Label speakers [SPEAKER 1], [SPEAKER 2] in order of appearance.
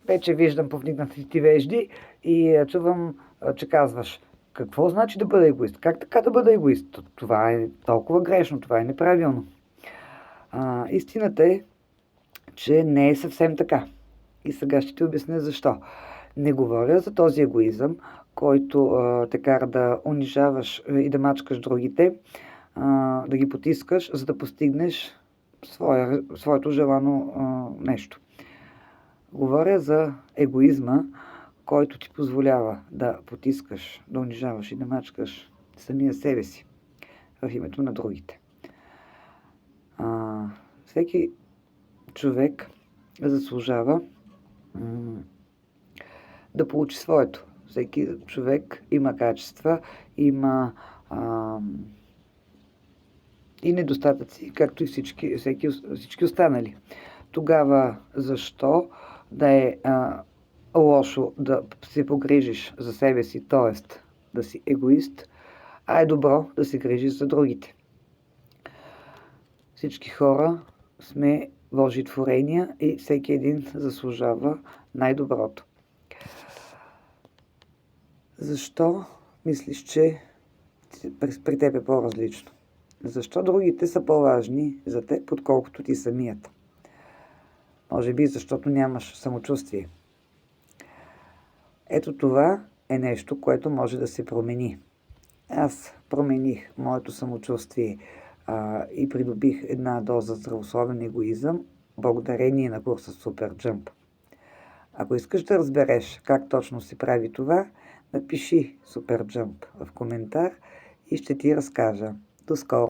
[SPEAKER 1] вече виждам повдигнати ти вежди и чувам, че казваш: какво значи да бъда егоист? Как така да бъда егоист? Това е толкова грешно, това е неправилно. Истината е, че не е съвсем така. И сега ще ти обясня защо. Не говоря за този егоизъм, който те кара да унижаваш и да мачкаш другите, да ги потискаш, за да постигнеш своето желано нещо. Говоря за егоизма, който ти позволява да потискаш, да унижаваш и да мачкаш самия себе си в името на другите. Всеки човек заслужава да получи своето. Всеки човек има качества, има и недостатъци, както и всички останали. Тогава защо да е лошо да се погрижиш за себе си, т.е. да си егоист, а е добро да се грижиш за другите? Всички хора сме Божи творения и всеки един заслужава най-доброто. Защо мислиш, че при теб е по-различно? Защо другите са по-важни за теб, отколкото ти самият? Може би защото нямаш самочувствие. Ето това е нещо, което може да се промени. Аз промених моето самочувствие и придобих една доза здравословен егоизъм благодарение на курса Super Jump. Ако искаш да разбереш как точно се прави това, напиши Super Jump в коментар и ще ти разкажа. До скоро!